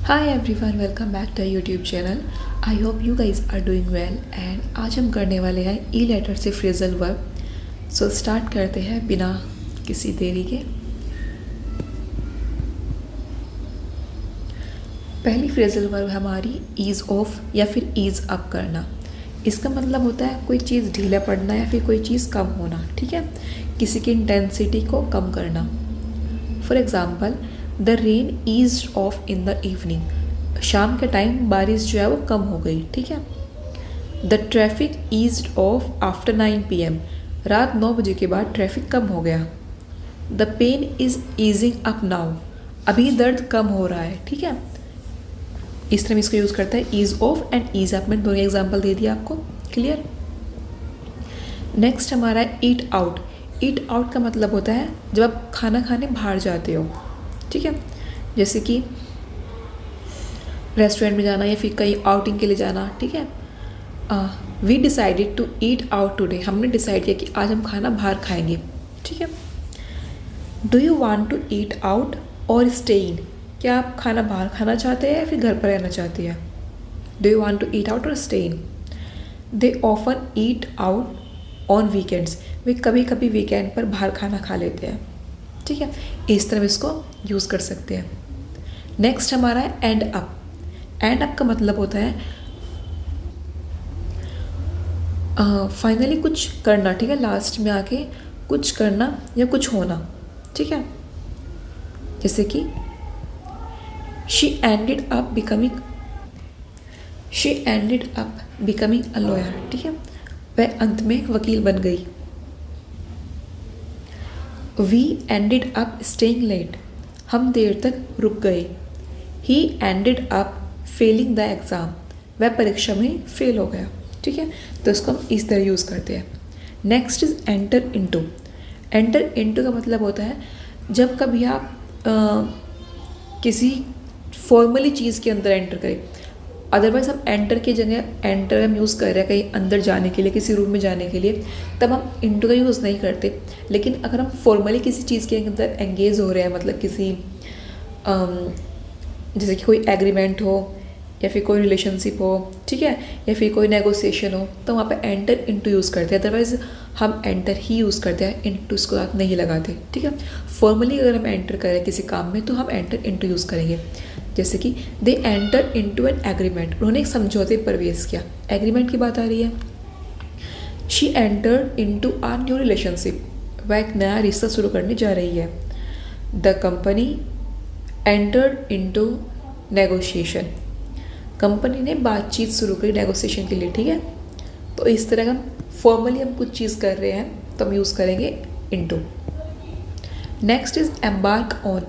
Hi everyone, welcome back to our YouTube channel. I hope you guys are doing well and आज हम करने वाले हैं ई letter से फ्रेजल वर्ब. सो स्टार्ट करते हैं बिना किसी देरी के. पहली फ्रेजल वर्ब हमारी ईज़ ऑफ या फिर ईज़ अप करना. इसका मतलब होता है कोई चीज़ ढीला पड़ना या फिर कोई चीज़ कम होना. ठीक है, किसी की इंटेंसिटी को कम करना. For example, the rain ease off in the evening. शाम के टाइम बारिश जो है वो कम हो गई. ठीक है. The traffic ease off after 9 PM. रात 9 बजे के बाद ट्रैफिक कम हो गया. The pain is easing up now. अभी दर्द कम हो रहा है. ठीक है, इस तरह में इसको यूज़ करता है ease off and ease up. मैंने दोनों एग्जाम्पल दे दिया आपको. क्लियर. नेक्स्ट हमारा है ईट आउट. ईट आउट का मतलब होता है जब आप खाना खाने बाहर जाते हो. ठीक है, जैसे कि रेस्टोरेंट में जाना या फिर कहीं आउटिंग के लिए जाना. ठीक है. We decided to eat out today. हमने डिसाइड किया कि आज हम खाना बाहर खाएंगे. ठीक है. Do you want to eat out और स्टे इन. क्या आप खाना बाहर खाना चाहते हैं या फिर घर पर रहना चाहते हैं. Do you want to eat out और stay in. They often eat out on weekends. वे कभी कभी वीकेंड पर बाहर खाना खा लेते हैं. ठीक है, इस तरह इसको यूज़ कर सकते हैं. नेक्स्ट हमारा है एंड अप. एंड अप का मतलब होता है फाइनली कुछ करना. ठीक है, लास्ट में आके कुछ करना या कुछ होना. ठीक है, जैसे कि she ended up becoming a lawyer. ठीक है, वह अंत में एक वकील बन गई. We ended up staying late. हम देर तक रुक गए. He ended up failing the exam. वह परीक्षा में फेल हो गया. ठीक है, तो इसको हम इस तरह यूज़ करते हैं. Next is enter into. Enter into का मतलब होता है जब कभी आप किसी फॉर्मली चीज़ के अंदर एंटर करें. अदरवाइज हम एंटर की जगह एंटर हम यूज़ कर रहे हैं कहीं अंदर जाने के लिए, किसी रूम में जाने के लिए, तब हम इनटू का यूज़ नहीं करते. लेकिन अगर हम फॉर्मली किसी चीज़ के अंदर एंगेज हो रहे हैं, मतलब किसी जैसे कि कोई एग्रीमेंट हो या फिर कोई रिलेशनशिप हो. ठीक है, या फिर कोई नेगोशिएशन हो, तो वहाँ पे एंटर इनटू यूज़ करते हैं. अदरवाइज हम एंटर ही यूज़ करते हैं, इनटू इसको साथ नहीं लगाते. ठीक है, फॉर्मली अगर हम एंटर करें किसी काम में तो हम एंटर इनटू यूज़ करेंगे. जैसे कि they enter into an agreement. उन्होंने एक समझौते पर प्रवेश किया. एग्रीमेंट की बात आ रही है. She entered into are new relationship. वह एक नया रिश्ता शुरू करने जा रही है. The company entered into negotiation. Company ने बातचीत शुरू करी नेगोशिएशन के लिए. ठीक है, तो इस तरह हम फॉर्मली हम कुछ चीज़ कर रहे हैं तो हम यूज़ करेंगे into. Next is embark on.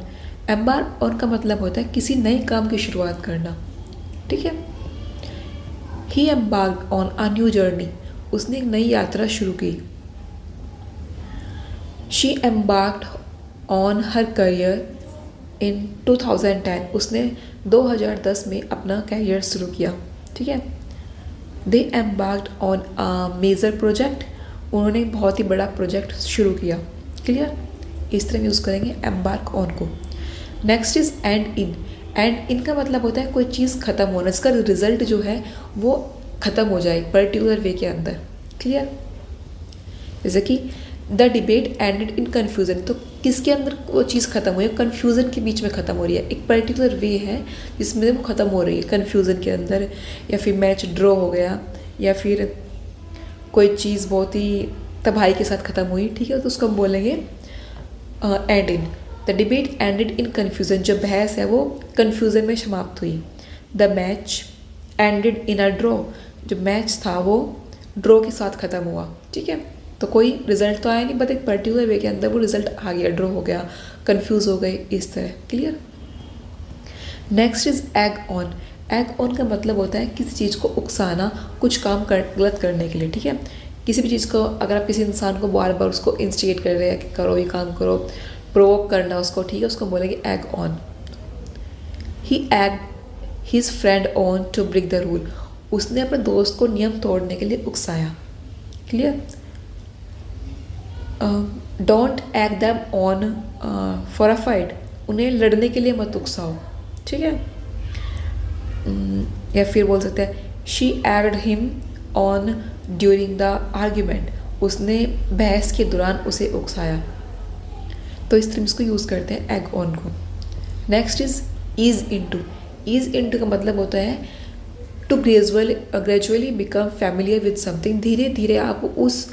Embark on का मतलब होता है किसी नए काम की शुरुआत करना. ठीक है. He embark on a new journey. उसने एक नई यात्रा शुरू की. She embarked on her career in 2010. उसने 2010 में अपना कैरियर शुरू किया. ठीक है. They embarked on a major project. उन्होंने बहुत ही बड़ा प्रोजेक्ट शुरू किया. क्लियर. इस तरह यूज़ करेंगे एम्बार्क ऑन को. Next is and in. And in का मतलब होता है कोई चीज़ ख़त्म होना, इसका रिजल्ट जो है वो ख़त्म हो जाए पर्टिकुलर वे के अंदर. क्लियर. जैसे कि the debate ended in confusion. तो किसके अंदर वो चीज़ ख़त्म हुई है, कन्फ्यूज़न के बीच में ख़त्म हो रही है. एक पर्टिकुलर वे है जिसमें वो ख़त्म हो रही है कन्फ्यूज़न के अंदर, या फिर मैच ड्रॉ हो गया, या फिर कोई चीज़ बहुत ही तबाही के साथ ख़त्म हुई. ठीक है, तो उसको हम बोलेंगे and in. The debate ended in confusion. जो बहस है वो कन्फ्यूज़न में समाप्त हुई. The match ended in a draw. जो मैच था वो ड्रॉ के साथ ख़त्म हुआ. ठीक है, तो कोई रिजल्ट तो आया नहीं, बट एक पर्टिकुलर वे के अंदर वो रिजल्ट आ गया, ड्रॉ हो गया, कंफ्यूज हो गए, इस तरह. Clear. Next is egg on. Egg on का मतलब होता है किसी चीज़ को उकसाना, कुछ काम गलत करने के लिए. ठीक है, किसी भी चीज़ को अगर आप किसी इंसान को बार बार उसको इंस्टिगेट कर रहे हैं कि करो ये काम करो, प्रोवोक करना उसको. ठीक है, उसको बोलेंगे egg on. He egg his friend on to break the rule. उसने अपने दोस्त को नियम तोड़ने के लिए उकसाया. Clear. Don't egg them on for a fight. उन्हें लड़ने के लिए मत उकसाओ. ठीक है. या फिर बोल सकते हैं she egged him on during the argument, उसने बहस के दौरान उसे उकसाया। तो इस तरह इसको यूज़ करते हैं एग ऑन को। Next is ease into. Ease into का मतलब होता है to gradually become familiar with something, धीरे धीरे आप उस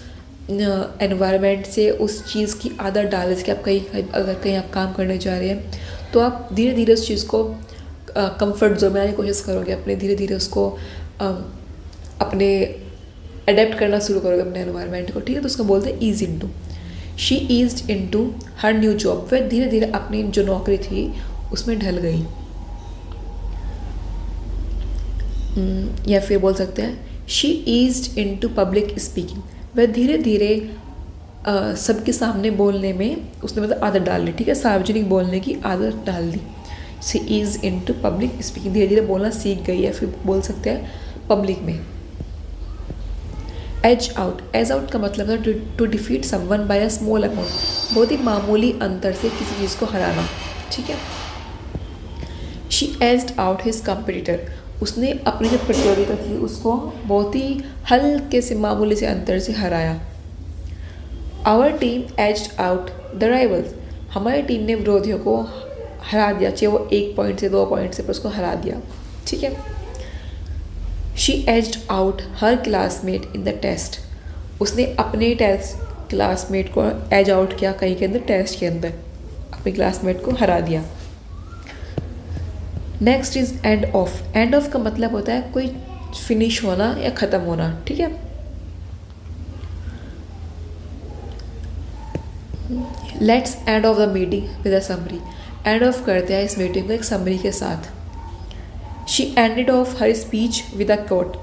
एनवायरनमेंट से, उस चीज़ की आदत डालें कि आप अगर कहीं आप काम करने जा रहे हैं तो आप धीरे धीरे उस चीज़ को कंफर्ट जोन में आने की कोशिश करोगे, अपने धीरे धीरे उसको अपने अडेप्ट करना शुरू करोगे अपने एनवायरनमेंट को, ठीक है। तो उसको बोलते हैं ease into. She eased into her new job, वह धीरे धीरे अपनी जो नौकरी थी उसमें ढल गई। या फिर बोल सकते हैं she eased into public speaking, वह धीरे धीरे सबके सामने बोलने में उसने मतलब आदत डाल ली, ठीक है, सार्वजनिक बोलने की आदत डाल दी। She is into public speaking, धीरे धीरे बोलना सीख गई है, फिर बोल सकते हैं पब्लिक में। एज आउट, एज आउट का मतलब है to defeat someone by a small amount, बहुत ही मामूली अंतर से किसी चीज़ को हराना, ठीक है। She edged out his competitor, उसने अपनी जो प्रतियोगिता थी उसको बहुत ही हल्के से मामूली से अंतर से हराया। Our team edged out the rivals, हमारी टीम ने विरोधियों को हरा दिया, चाहे वो 1 पॉइंट से 2 पॉइंट से, पर उसको हरा दिया, ठीक है। She edged out her classmate in the test, उसने अपने टेस्ट क्लासमेट को एज आउट किया, कहीं के अंदर टेस्ट के अंदर अपने क्लासमेट को हरा दिया। Next is end of. End of का मतलब होता है कोई फिनिश होना या ख़त्म होना, ठीक है। Let's end off the meeting with a summary, end off करते हैं इस मीटिंग को एक समरी के साथ। She ended off her speech with a quote,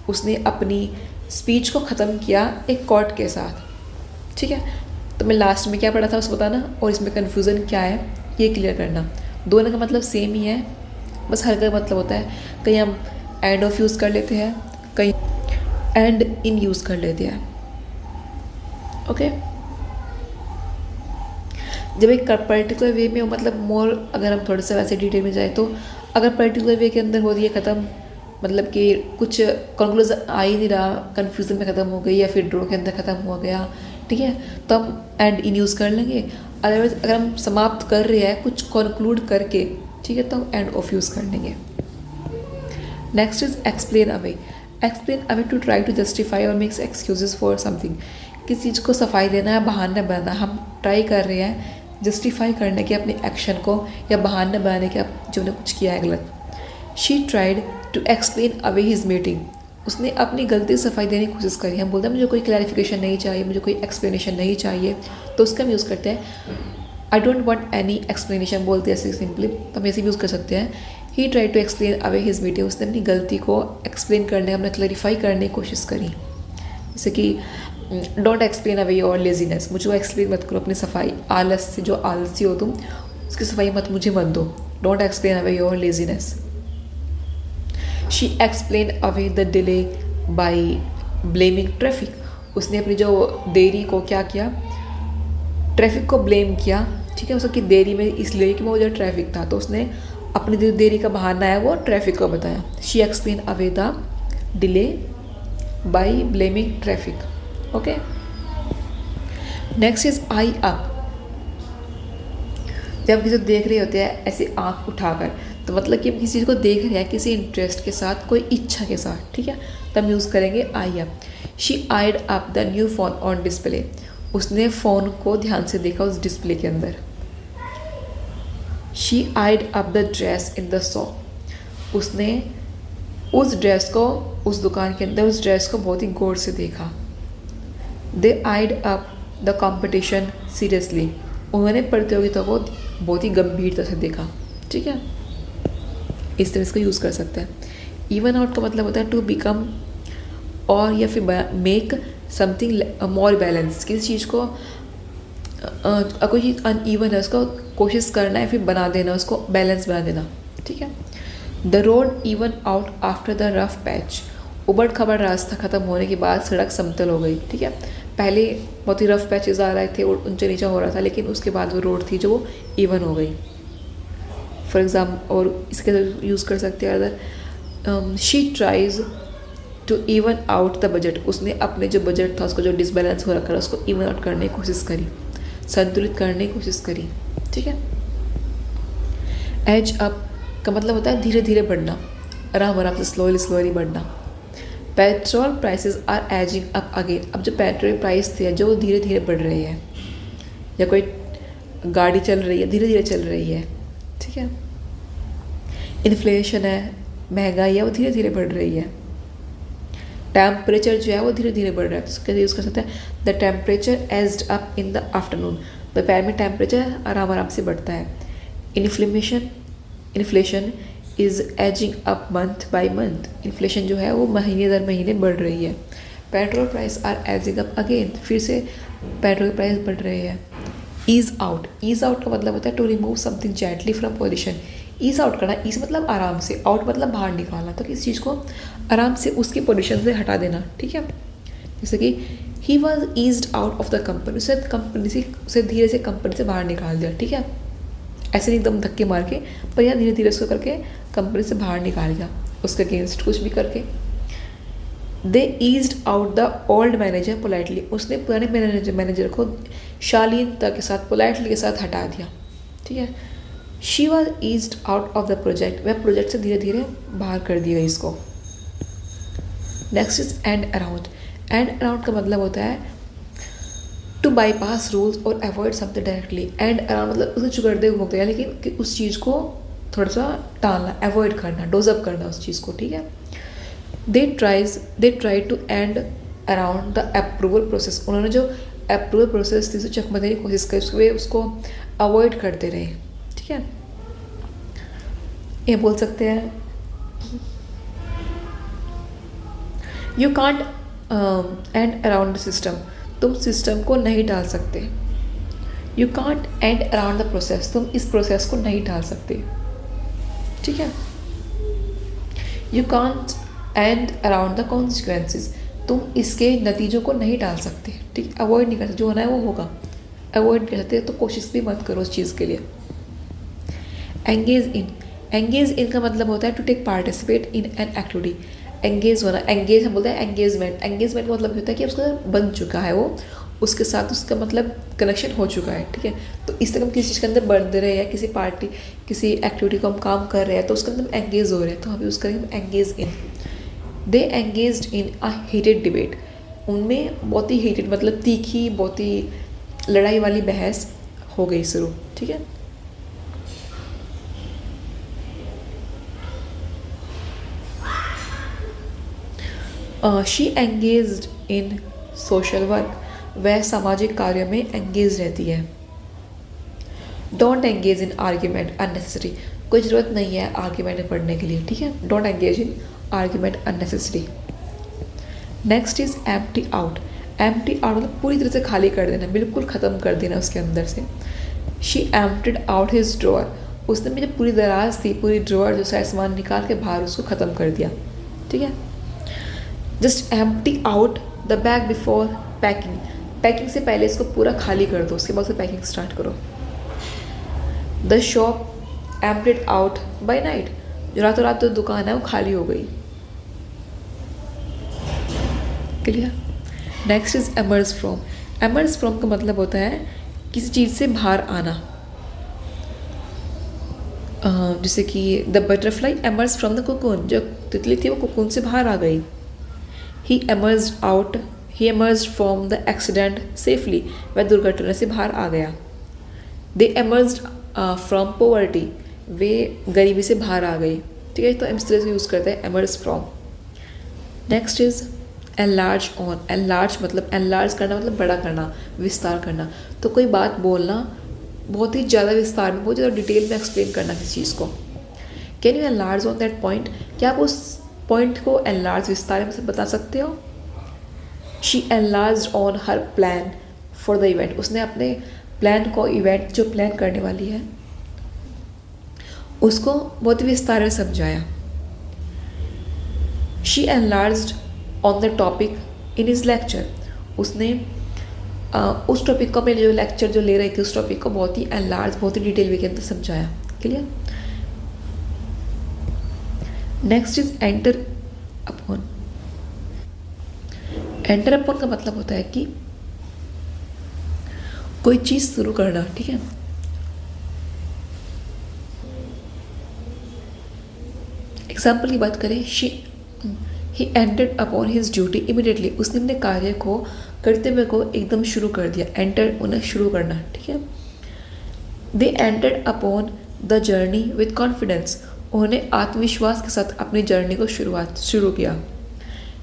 उसने अपनी स्पीच को ख़त्म किया एक कोट के साथ, ठीक है। तो मैं लास्ट में क्या पढ़ा था उसको बताना, और इसमें कन्फ्यूज़न क्या है ये क्लियर करना। दोनों का मतलब सेम ही है, बस हर का मतलब होता है, कहीं हम एंड ऑफ यूज़ कर लेते हैं, कहीं एंड इन यूज़ कर लेते हैं, ओके। जब एक पर्टिकुलर वे में मतलब मोर, अगर हम थोड़ा सा वैसे डिटेल में जाए तो अगर पर्टिकुलर वे के अंदर हो रही है ख़त्म, मतलब कि कुछ कंक्लूजन आ ही नहीं रहा, कन्फ्यूज़न में ख़त्म हो गई या फिर ड्रॉ के अंदर ख़त्म हो गया, ठीक है, तो हम एंड इन यूज़ कर लेंगे। अदरवाइज अगर हम समाप्त कर रहे हैं कुछ कंक्लूड करके, ठीक है, तो हम एंड ऑफ यूज़ कर लेंगे। Next is explain away. Explain away to try to justify or makes excuses for something, किसी चीज़ को सफाई देना या बहाना बनाना, हम ट्राई कर रहे हैं जस्टिफाई करने के अपने एक्शन को या बहाना बनाने के जो ने कुछ किया है गलत। She tried to explain away his meeting, उसने अपनी गलती सफाई देने की कोशिश करी। हम बोलते हैं मुझे कोई क्लैरिफिकेशन नहीं चाहिए, मुझे कोई एक्सप्लेनेशन नहीं चाहिए, तो उसका हम यूज़ करते हैं I don't want any explanation, बोलते हैं ऐसे सिंपली, तो हम ऐसे यूज़ कर सकते हैं। He try to explain away his meeting, उसने अपनी गलती को एक्सप्लेन करने, अपने क्लैरिफाई करने की कोशिश करी। जैसे कि don't explain away your laziness, मुझे वो एक्सप्लेन मत करो अपनी सफाई, आलस से, जो आलसी हो तुम उसकी सफाई मुझे मत दो, don't explain away your laziness. She explain away the delay by blaming traffic, उसने अपनी जो देरी को क्या किया, ट्रैफिक को ब्लेम किया, ठीक है, उसकी देरी में इसलिए कि वो जो ट्रैफिक था, तो उसने अपनी जो देरी का बहाना है वो ट्रैफिक को बताया। She explain away the delay by blaming traffic, okay. Next is I up. जब किसी को देख रहे होते हैं ऐसे आँख उठाकर, तो मतलब कि हम किसी चीज़ को देख रहे हैं किसी इंटरेस्ट के साथ, कोई इच्छा के साथ, ठीक है, तब यूज़ करेंगे eye up. She eyed up the new phone on display, उसने फ़ोन को ध्यान से देखा उस डिस्प्ले के अंदर। She eyed up the dress in the shop, उसने उस ड्रेस को, उस दुकान के अंदर उस ड्रेस को बहुत ही गौर से देखा। दे आइड अप द कॉम्पिटिशन सीरियसली, उन्होंने प्रतियोगिता को बहुत ही गंभीरता से देखा, ठीक है। इस तरह इसको यूज़ कर सकते हैं। इवन आउट का मतलब होता है टू बिकम, और या फिर मेक समथिंग मोर बैलेंस, किसी चीज़ को कोई चीज़ अनइवन है उसको कोशिश करना है फिर बना देना, उसको बैलेंस बना देना, ठीक है। The road even out after the rough patch, उबड़ खबड़ रास्ता ख़त्म होने के बाद सड़क समतल हो गई, ठीक है। पहले बहुत ही रफ पैचेस आ रहे थे और ऊंचा नीचा हो रहा था, लेकिन उसके बाद वो रोड थी जो वो इवन हो गई। फॉर एग्जाम्पल, और इसके यूज़ कर सकते हैं अगर she tries to even out the budget, उसने अपने जो बजट था उसको जो डिसबैलेंस हो रखा था उसको इवन आउट करने की कोशिश करी, संतुलित करने की कोशिश करी। ठीक है। एज अप का मतलब होता है धीरे धीरे बढ़ना, आराम आराम से स्लोली स्लोली बढ़ना। Petrol prices are edging up again, अब जो पेट्रोल प्राइस थे जो धीरे धीरे बढ़ रही है, या कोई गाड़ी चल रही है धीरे धीरे चल रही है। ठीक है। इन्फ्लेशन है, महंगाई है, वो धीरे धीरे बढ़ रही है। टेम्परेचर जो है वो धीरे धीरे बढ़ रहा है, तो कैसे यूज़ कर सकते हैं, the temperature edged up in the afternoon, दोपहर में टेम्परेचर आराम आराम से बढ़ता है। Inflation is edging up month by month, inflation जो है वो महीने दर महीने बढ़ रही है। Petrol price are edging up again, फिर से पेट्रोल प्राइस बढ़ रही है। ईज आउट का मतलब होता है to remove something gently from position. Ease out करना, ईज मतलब आराम से, आउट मतलब बाहर निकालना, तो किसी चीज़ को आराम से उसकी पोजीशन से हटा देना। ठीक है। जैसे कि he was eased out of the company, उसे धीरे से कंपनी से बाहर निकाल दिया। ठीक है। ऐसे नहीं एकदम धक्के मार के, पर यह धीरे धीरे उसको करके कंपनी से बाहर निकाल दिया, उसके अगेंस्ट कुछ भी करके। They eased out the old manager politely, उसने पुराने मैनेजर को शालीनता के साथ, पोलाइटली के साथ हटा दिया। ठीक है। She was eased out of the project, वह प्रोजेक्ट से धीरे धीरे बाहर कर दिया इसको। Next is and around. And around का मतलब होता है टू बाईपास रूल्स और avoid something directly. And around मतलब उसे चुगड़ते हो गया, लेकिन कि उस चीज़ को थोड़ा सा टालना, अवॉइड करना, डोजअप करना उस चीज़ को। ठीक है। They try to end around the approval process, उन्होंने जो अप्रूवल प्रोसेस थी उसे चकमा देने की कोशिश करी, उसको अवॉइड करते रहे। ठीक है। ये बोल सकते हैं you can't and around the system, तुम सिस्टम को नहीं टाल सकते। You can't and around the process, तुम इस प्रोसेस को नहीं टाल सकते। ठीक है। You can't and around the consequences, तुम इसके नतीजों को नहीं टाल सकते। ठीक, अवॉइड नहीं कर सकते, जो होना है वो होगा, अवॉइड नहीं कर सकते, तो कोशिश भी मत करो उस चीज़ के लिए। एंगेज इन का मतलब होता है to take participate in an activity. Engage होना, एंगेज हम बोलते हैं एंगेजमेंट का मतलब होता है कि उसका बन चुका है, वो उसके साथ उसका मतलब कनेक्शन हो चुका है। ठीक है। तो इस तरह हम किसी चीज़ के अंदर बढ़ रहे हैं, किसी पार्टी किसी एक्टिविटी को हम काम कर रहे हैं, तो उसके अंदर हम एंगेज हो रहे हैं, तो अभी उसका engage in. They engaged in a heated debate, उनमें बहुत ही हीटेड मतलब तीखी, बहुत ही लड़ाई वाली बहस हो गई शुरू। ठीक है। She engaged in social work, वह सामाजिक कार्य में एंगेज रहती है। Don't engage in argument unnecessary, कोई ज़रूरत नहीं है आर्ग्यूमेंट में पढ़ने के लिए। ठीक है। Don't engage in argument unnecessary. Next is empty out. Empty out मतलब पूरी तरह से खाली कर देना, बिल्कुल ख़त्म कर देना उसके अंदर से। She emptied out his drawer, उसने मुझे पूरी दराज थी, पूरी ड्रॉअर जो सारा सामान निकाल के बाहर उसको ख़त्म कर दिया। ठीक है। Just empty out the bag before packing, packing से पहले इसको पूरा खाली कर दो, उसके बाद से पैकिंग स्टार्ट करो। The shop emptied out by night, जो रातों रात तो दुकान है वो खाली हो गई। Clear. Next is emerge from. Emerge from का मतलब होता है किसी चीज़ से बाहर आना, जैसे कि the butterfly emerge from the cocoon, जो तितली थी वो कोकून से बाहर आ गई। He emerge from the accident safely, वह दुर्घटना से बाहर आ गया। दे एमर्ज फ्रॉम पोवर्टी, वे गरीबी से बाहर आ गई। ठीक है। तो इस तरह से यूज़ करते हैं emerge from. Next is enlarge on. Enlarge करना मतलब बड़ा करना, विस्तार करना। तो कोई बात बोलना बहुत ही ज़्यादा विस्तार में, बहुत ज़्यादा डिटेल में एक्सप्लेन करना किसी चीज़ को। Can you enlarge on that point, क्या आप उस पॉइंट को एनलार्ज विस्तार में बता सकते हो। She enlarge on her plan for the event, उसने अपने प्लान को, इवेंट जो प्लान करने वाली है उसको बहुत विस्तार में समझाया। She enlarged on the topic in his lecture, उसने उस टॉपिक को, अपने जो लेक्चर जो ले रही थी उस टॉपिक को बहुत ही एनलार्ज, बहुत ही डिटेल वे के अंदर समझाया। Clear. Next is enter upon. Enter upon का मतलब होता है कि कोई चीज शुरू करना, ठीक है। एग्जाम्पल की बात करें, he entered upon his duty immediately, उसने अपने कार्य को कर्तव्य को एकदम शुरू कर दिया। एंटर उन्हें शुरू करना, ठीक है। They entered upon the journey with confidence, उन्होंने आत्मविश्वास के साथ अपनी जर्नी को शुरू किया।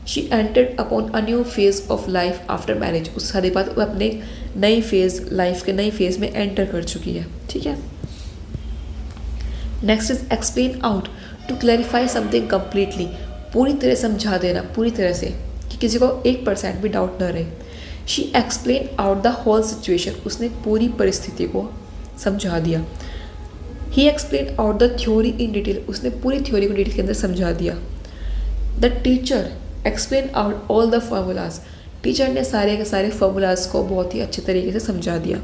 She entered upon a new phase of life after marriage, उस शादी के बाद वो अपने नई फेज लाइफ के नई फेज में एंटर कर चुकी है, ठीक है। Next is explain out, to clarify something completely, पूरी तरह समझा देना, पूरी तरह से कि किसी को 1% भी डाउट न रहे। She explain out the whole situation, उसने पूरी परिस्थिति को समझा दिया। He explain out the theory in detail, उसने पूरी थ्योरी को डिटेल के अंदर समझा दिया। The teacher explain out all the formulas, teacher ने सारे के सारे फार्मूलाज को बहुत ही अच्छे तरीके से समझा दिया,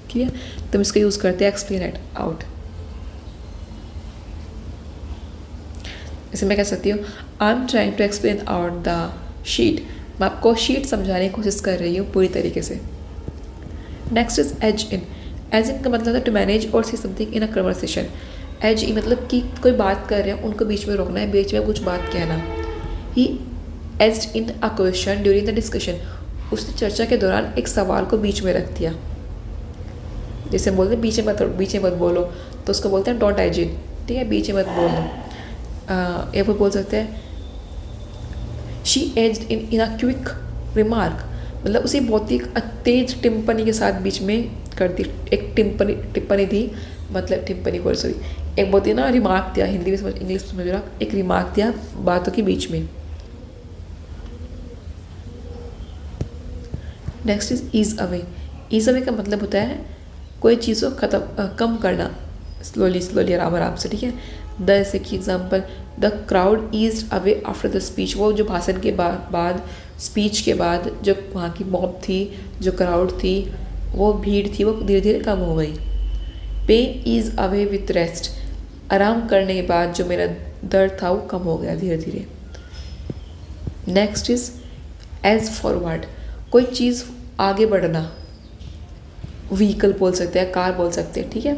ठीक है। तो हम इसका यूज़ करते हैं एक्सप्लेन इट आउट। जैसे मैं कह सकती हूँ, I am trying to explain out the sheet, मैं आपको शीट समझाने की कोशिश कर रही हूँ पूरी तरीके से। Next is edge in. Edge in का मतलब है to manage or see something in a conversation. Edge in मतलब कि कोई बात कर रहे हैं, उनको बीच में रोकना है, बीच में कुछ बात कहना। He edged in a question during the discussion, उसने चर्चा के दौरान एक सवाल को बीच में रख दिया। जैसे बोलते हैं बीच में मत बोलो, तो उसको बोलते हैं डोंट एज इन, ठीक है, बीच में मत बोलो। या फिर बोल सकते हैं she aged in a quick remark, मतलब उसे बहुत ही तेज टिप्पणी के साथ बीच में कर दी। एक टिप्पणी थी, मतलब टिप्पणी को सॉरी, एक बहुत ही ना रिमार्क दिया, हिंदी में समझ इंग्लिश में समझ रहा, एक रिमार्क दिया बातों के बीच में। Next is ease away. Ease away का मतलब होता है कोई चीज़ को कम करना, स्लोली आराम से, ठीक है। जैसे कि example, the crowd ease away after the speech, वो जो भाषण के बाद स्पीच के बाद जो वहाँ की मॉब थी, जो क्राउड थी, वो भीड़ थी, वो धीरे धीरे कम हो गई। Pain ease away with rest, आराम करने के बाद जो मेरा दर्द था वो कम हो गया धीरे धीरे। नेक्स्ट इज एज फॉरवर्ड, कोई चीज़ आगे बढ़ना, व्हीकल बोल सकते हैं, कार बोल सकते हैं, ठीक है।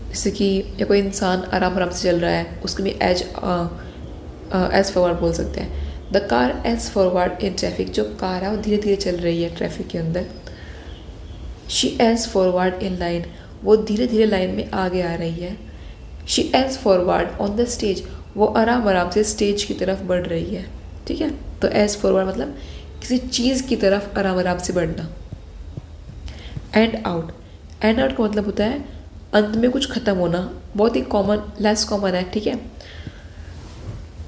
जैसे कि या कोई इंसान आराम से चल रहा है, उसको भी एज फॉरवर्ड बोल सकते हैं। The car edge forward in traffic, जो कार है वो धीरे धीरे चल रही है ट्रैफिक के अंदर। She edge forward in line, वो धीरे धीरे लाइन में आगे आ रही है। She edge forward on the stage, वो आराम से स्टेज की तरफ बढ़ रही है, ठीक है। तो एज फॉरवर्ड मतलब किसी चीज़ की तरफ आराम से बढ़ना। एंड आउट, एंड आउट का मतलब होता है अंत में कुछ खत्म होना, बहुत ही लेस कॉमन है, ठीक है।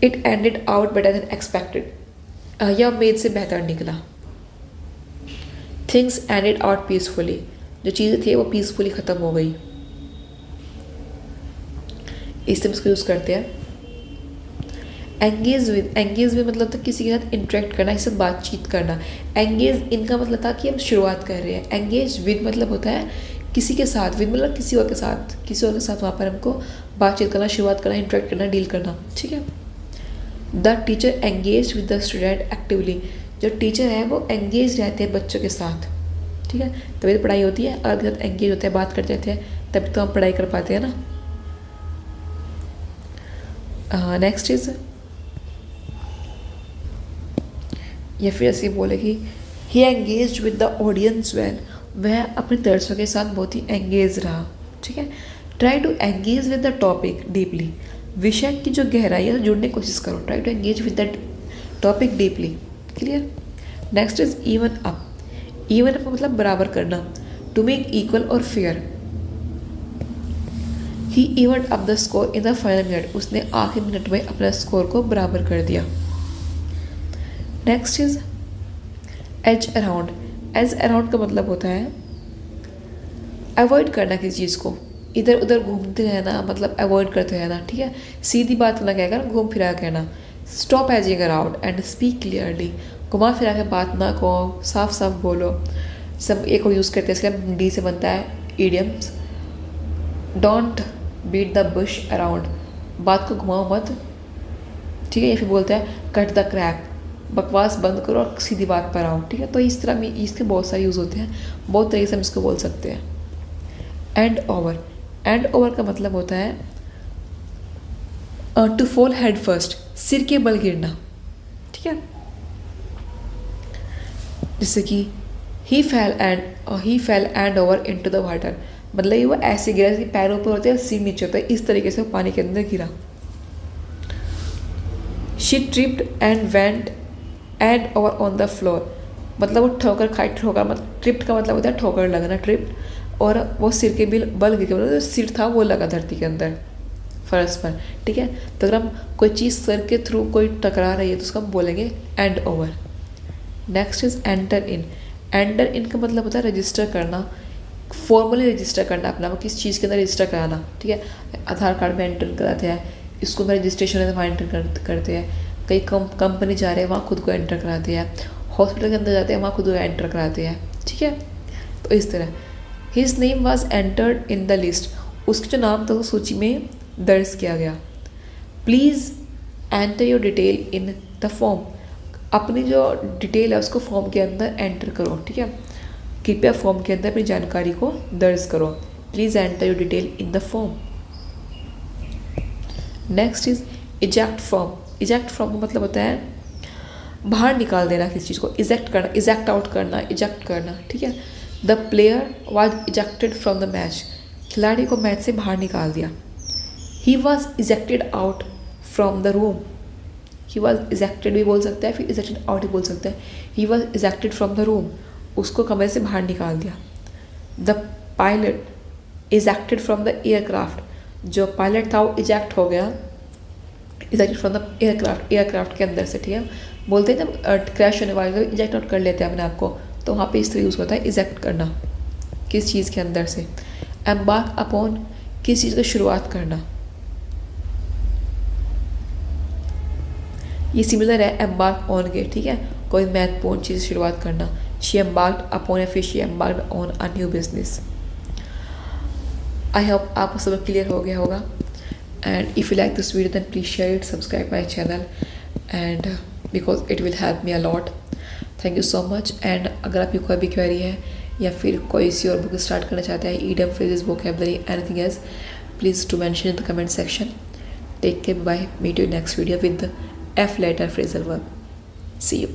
It ended out better than expected, यह उम्मीद से बेहतर निकला। थिंग्स एंडेड आउट पीसफुली, जो चीज़ें थी वो पीसफुली ख़त्म हो गई। इससे इसको यूज़ करते हैं। एंगेज विद मतलब था किसी के साथ इंटरेक्ट करना, इससे बातचीत करना। एंगेज इनका मतलब था कि हम शुरुआत कर रहे हैं। एंगेज विद मतलब होता है किसी के साथ, विद मतलब किसी और के साथ वहाँ पर हमको बातचीत करना, शुरुआत करना, इंटरेक्ट करना, डील करना, ठीक है। The teacher engage with the student actively, जो टीचर है वो एंगेज रहते हैं बच्चों के साथ, ठीक है। तभी तो पढ़ाई होती है, और साथ एंगेज होते हैं, बात करते रहते हैं, तभी तो हम पढ़ाई कर पाते हैं ना। नेक्स्ट इज, या फिर ऐसे बोलेगी he engage with the audience well, वह अपने दर्शकों के साथ बहुत ही एंगेज रहा, ठीक है। Try to engage with the topic deeply, विषय की जो गहराई है जुड़ने की कोशिश करो। Try to engage with the topic deeply, clear. Next is even up. Even up मतलब बराबर करना, टू मेक इक्वल और fair. He even up the score in the final minute, उसने आखिरी मिनट में अपना स्कोर को बराबर कर दिया। Next is edge around. Edge around का मतलब होता है अवॉइड करना किसी चीज़ को, इधर उधर घूमते रहना, मतलब अवॉइड करते रहना, ठीक है। सीधी बात ना कहकर घूम फिरा कहना। Stop ageing around and speak clearly, घुमा फिरा के बात ना कहो, साफ साफ बोलो। सब एक को यूज़ करते हैं, इसलिए डी से बनता है idioms. Don't beat the bush around, बात को घुमाओ मत, ठीक है। या फिर बोलता है कट द क्रैप, बकवास बंद करो और सीधी बात पर आओ, ठीक है। तो इस तरह में इसके बहुत सारे यूज़ होते हैं, बहुत तरीके से हम इसको बोल सकते हैं। एंड ओवर, एंड ओवर का मतलब होता है टू फॉल हेड फर्स्ट, सिर के बल गिरना, ठीक है। जैसे कि he fell and over into the water, मतलब ये वो ऐसे गिरा कि पैरों पर होते हैं सिर नीचे होता है, इस तरीके से वो पानी के अंदर गिरा। She tripped and went and over on the floor, मतलब वो ठोकर खाई, ठोकर मतलब ट्रिप्ड का मतलब होता है ठोकर लगना, ट्रिप्ड, और वो सिर के बल गिर गया, मतलब जो सिर था वो लगा धरती के अंदर, फर्श पर, ठीक है। तो अगर हम कोई चीज़ सर के थ्रू कोई टकरा रही है तो उसको हम बोलेंगे and over. Next is enter in, enter in का मतलब होता है रजिस्टर करना, फॉर्मली रजिस्टर करना अपना, वो किस चीज़ के अंदर रजिस्टर कराना, ठीक है। आधार कार्ड में एंटर कराते हैं, स्कूल में रजिस्ट्रेशन है तो वहाँ एंटर करते हैं, कई कंपनी जा रहे हैं वहाँ खुद को एंटर कराते हैं, हॉस्पिटल के अंदर जाते हैं वहाँ खुद को एंटर कराते हैं, ठीक है। तो इस तरह his name was entered in the list, उसका जो नाम था वो सूची में दर्ज किया गया। Please enter your detail in the form, अपनी जो डिटेल है उसको फॉर्म के अंदर एंटर करो, ठीक है। कृपया फॉर्म के अंदर अपनी जानकारी को दर्ज करो। Please enter your detail in the form. Next is eject from, eject from का मतलब होता है बाहर निकाल देना किसी चीज़ को, इजेक्ट करना, इजेक्ट आउट करना, इजेक्ट करना, ठीक है। The player was ejected from the match, खिलाड़ी को मैच से बाहर निकाल दिया। He was ejected out from the room, he was ejected भी बोल सकता है, फिर इजेक्टेड आउट भी बोल सकता है। He was ejected from the room, उसको कमरे से बाहर निकाल दिया। The pilot ejected from the aircraft, जो पायलट था वो इजेक्ट हो गया, ejected from the aircraft, aircraft के अंदर से, ठीक है। बोलते हैं ना क्रैश होने वाले को इजेक्ट आउट कर लेते हैं अपने आप को, तो वहाँ पे इस तरह यूज़ होता है इजेक्ट करना, किस चीज़ के अंदर से। एम्बार्क अपॉन, किस चीज़ की शुरुआत करना, ये सिमिलर है एम्बार्क ऑन के, ठीक है, कोई महत्वपूर्ण चीज़ शुरुआत करना। शी एम्बार्क्ड अपॉन, या फिर she embarked on a new business. I hope आपको सब क्लियर हो गया होगा। And if you like this video then please share it, subscribe my channel, and because it will help me a lot. Thank you so much. And अगर आपकी कोई भी query है या फिर कोई सी और बुक स्टार्ट करना चाहते हैं, idiom, phrases, vocabulary, anything else, please to mention in the comment section. Take care, bye, meet you next video with F letter phrasal verb. See you.